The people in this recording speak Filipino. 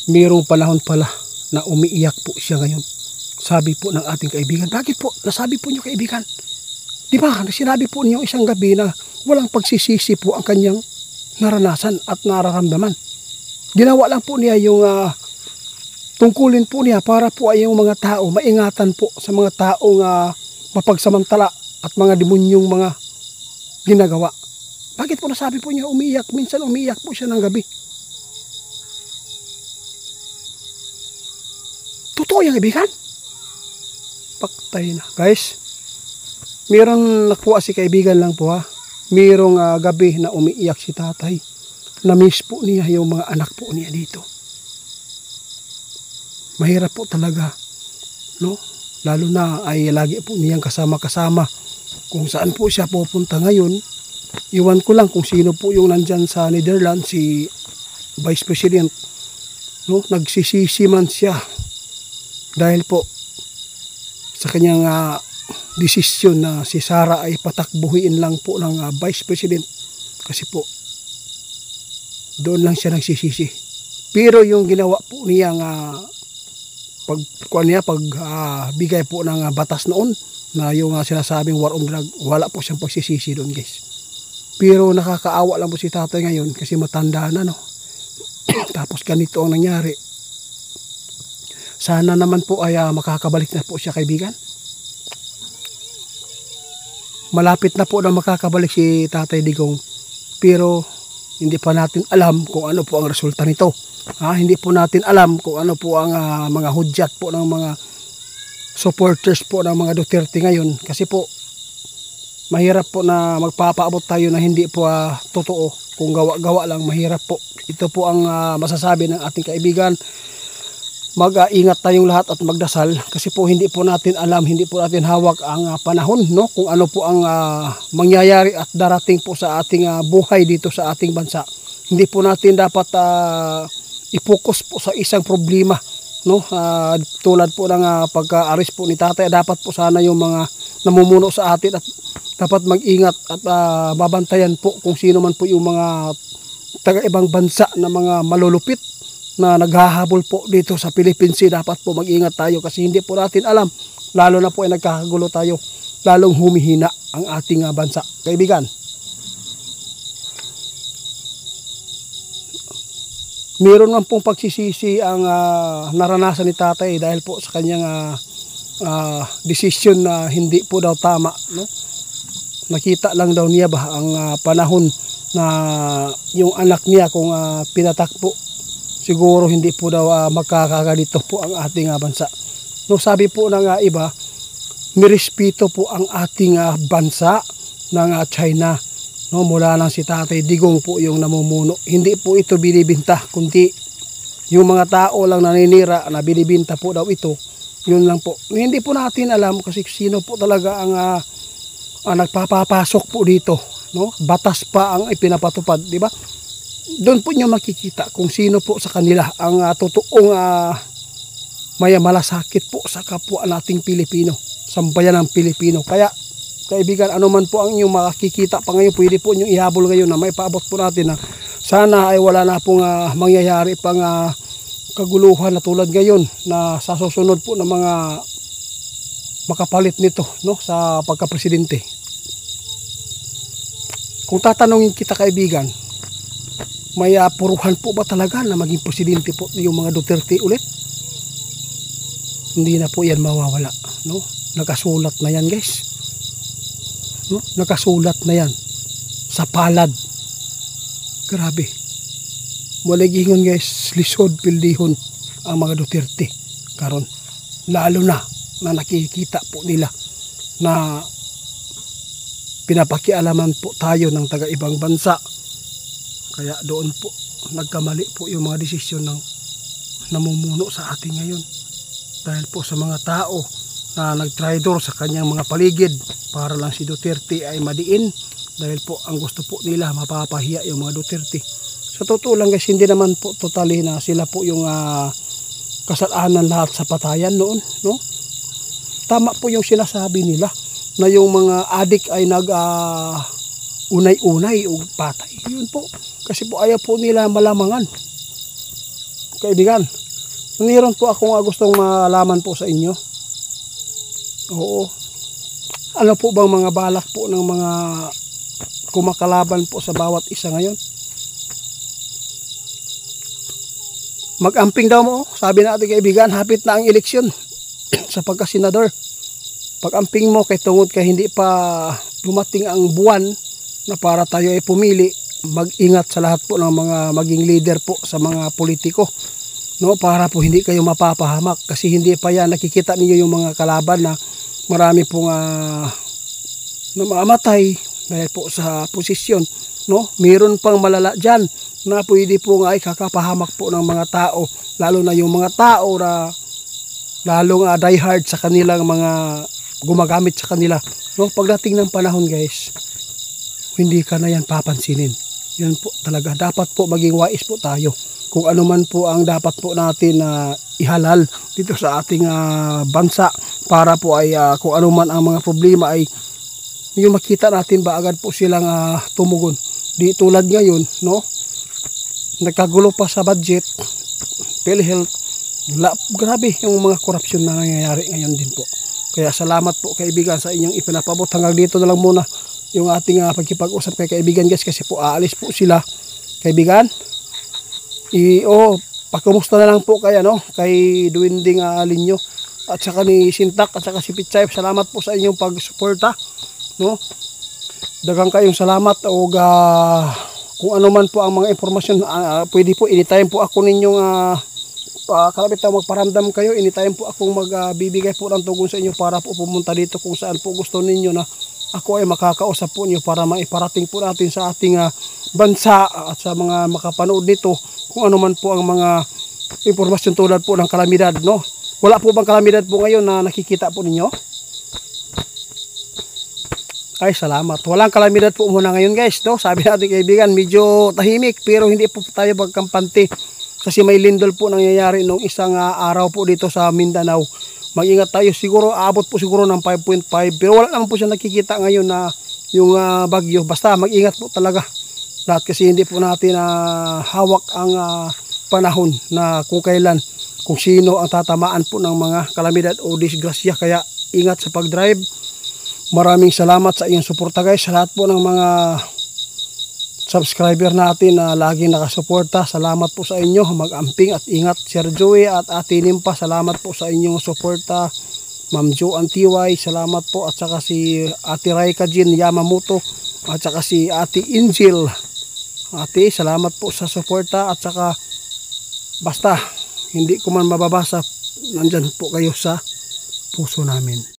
mayroong panahon pala na umiiyak po siya ngayon. Sabi po ng ating kaibigan, bakit po? Nasabi po niyo kaibigan. Di ba? Sinabi po niyo isang gabi na walang pagsisisi po ang kanyang naranasan at nararamdaman. Ginawa lang po niya yung tungkulin po niya para po ay yung mga tao, maingatan po sa mga taong mapagsamantala at mga demonyong mga ginagawa. Bakit po nasabi po niya umiiyak? Minsan umiiyak po siya ng gabi. Totoo yung kaibigan? Paktay na. Guys, mayroong nakuha si kaibigan lang po ha. Mayroong gabi na umiiyak si tatay. Na-miss po niya yung mga anak po niya dito. Mahirap po talaga, no? Lalo na ay lagi po niyang kasama-kasama. Kung saan po siya pupunta ngayon, iwan ko lang kung sino po yung nandyan sa Netherlands, si Vice President, no? Nagsisisi man siya dahil po sa kanyang desisyon na si Sara ay patakbuhin lang po ng Vice President. Kasi po, doon lang siya nagsisisi. Pero yung ginawa po niyang pagbigay po ng batas noon, na yung sinasabing war on drug, wala po siyang pagsisisi doon guys. Pero nakakaawa lang po si tatay ngayon kasi matanda na, no? Tapos ganito ang nangyari. Sana naman po ay makakabalik na po siya kaibigan. Malapit na po na makakabalik si Tatay Digong. Pero hindi pa natin alam kung ano po ang resulta nito. Hindi po natin alam kung ano po ang mga hudyat po ng mga supporters po ng mga Duterte ngayon. Kasi po mahirap po na magpapaabot tayo na hindi po totoo. Kung gawa-gawa lang, mahirap po. Ito po ang masasabi ng ating kaibigan. Mag-ingat tayong lahat at magdasal kasi po hindi po natin alam, hindi po natin hawak ang panahon, no? Kung ano po ang mangyayari at darating po sa ating buhay dito sa ating bansa. Hindi po natin dapat i-focus po sa isang problema, no? Tulad po ng pagka-arrest po ni tatay, dapat po sana yung mga namumuno sa atin at dapat mag-ingat at babantayan po kung sino man po yung mga taga-ibang bansa na mga malulupit na naghahabol po dito sa Philippines. Dapat po mag-ingat tayo kasi hindi po natin alam, lalo na po ay nagkakagulo tayo, lalong humihina ang ating bansa. Kaibigan, meron man pong pagsisisi ang naranasan ni tatay dahil po sa kanyang decision na hindi po daw tama, no? Nakita lang daw niya ba ang panahon na yung anak niya kung pinatakbo, siguro hindi po daw magkakaganito po ang ating bansa. No, sabi po ng iba, nirespeto po ang ating bansa ng China. No, mula lang si Tatay Digong po yung namumuno. Hindi po ito binibinta, kundi yung mga tao lang naninira na binibinta po daw ito. Yun lang po. Hindi po natin alam kasi sino po talaga ang nagpapapasok po dito. No? Batas pa ang ipinapatupad, di ba? Doon po niyo makikita kung sino po sa kanila ang totoong malasakit po sa kapwa nating Pilipino, sambayan ng Pilipino. Kaya kaibigan, ano man po ang inyong makikita pa ngayon, pwede po inyong ihabol ngayon na may paabot po natin na sana ay wala na pong mangyayari pang kaguluhan na tulad ngayon na sa susunod po ng mga makapalit nito, no, sa pagkapresidente. Kung tatanungin kita kaibigan, may puruhan po ba talaga na maging presidente po yung mga Duterte ulit? Hindi na po yan mawawala, no? Nakasulat na yan guys, no? Nakasulat na yan sa palad. Grabe, maligingon guys, lisod pildihon ang mga Duterte karon, lalo na nakikita po nila na pinapakialaman po tayo ng taga-ibang bansa. Kaya doon po nagkamali po yung mga desisyon ng namumuno sa atin ngayon. Dahil po sa mga tao na nagtraidor sa kanyang mga paligid para lang si Duterte ay madiin. Dahil po ang gusto po nila mapapahiya yung mga Duterte. Sa totoo lang guys, hindi naman po totally na sila po yung kasalanan lahat sa patayan noon, no? Tama po yung sinasabi nila na yung mga adik ay unay-unay o patay. Yun po. Kasi po ayaw po nila malamangan. kaibigan, mayroon po akong gustong malaman po sa inyo. Oo. Ano po bang mga balak po ng mga kumakalaban po sa bawat isa ngayon? Mag-amping daw mo, sabi natin kaibigan, hapit na ang eleksyon sa pagkasenador. Pag-amping mo kay tungod kay hindi pa dumating ang buwan na para tayo ay pumili, mag-ingat sa lahat po ng mga maging leader po sa mga politiko. No, para po hindi kayo mapapahamak kasi hindi pa yan nakikita niyo yung mga kalaban na marami pong namamatay dahil po sa posisyon. No, mayroon pang malala diyan na pwede po nga ikakapahamak po ng mga tao, lalo na yung mga tao na lalong die hard sa kanilang mga gumagamit sa kanila. No, pagdating ng panahon guys, hindi ka na yan papansinin. Yan po talaga, dapat po maging wais po tayo. Kung ano man po ang dapat po natin ihalal dito sa ating bansa para po ay kung ano man ang mga problema ay yung makita natin ba agad po silang tumugon. Di tulad ngayon, no? Nagkagulo pa sa budget, PhilHealth, grabe yung mga korupsyon na nangyayari ngayon din po. Kaya salamat po kaibigan sa inyong ipinapabot. Hanggang dito na lang muna yung ating pagkipag-usap kay kaibigan guys kasi po aalis po sila kaibigan. Pakumusta na lang po kay kay Duwinding Linyo at saka ni Sintak at saka si Pichay. Salamat po sa inyong pagsuporta, no? Daghang kayong salamat o kung ano man po ang mga impormasyon, pwede po anytime po ako ninyong kalapit na magparamdam kayo, anytime po akong magbibigay po ng tugon sa inyo para po pumunta dito kung saan po gusto ninyo na ako ay makakausap po niyo para maiparating po natin sa ating bansa at sa mga makapanood nito kung ano man po ang mga impormasyon tulad po ng kalamidad, no? Wala po bang kalamidad po ngayon na nakikita po ninyo? Ay, salamat. Walang kalamidad po muna ngayon guys, no? Sabi natin kaibigan, medyo tahimik pero hindi po tayo magkampante kasi may lindol po nangyayari nung isang araw po dito sa Mindanao. Mag-ingat tayo, siguro aabot po siguro ng 5.5 pero wala naman po siya nakikita ngayon na yung bagyo. Basta mag-ingat po talaga lahat kasi hindi po natin hawak ang panahon na kung kailan, kung sino ang tatamaan po ng mga kalamidad o disgrasya. Kaya ingat sa pag-drive. Maraming salamat sa inyong suporta guys, sa lahat po ng mga subscriber natin na laging nakasuporta. Salamat po sa inyo, mag-amping at ingat. Sir Joey at Ate Nimpa, salamat po sa inyong suporta. Ma'am Jo Antiway, salamat po. At saka si Ate Raika Jin Yamamoto at saka si Ate Angel. Ate, salamat po sa suporta at saka basta hindi ko man mababasa, nandyan po kayo sa puso namin.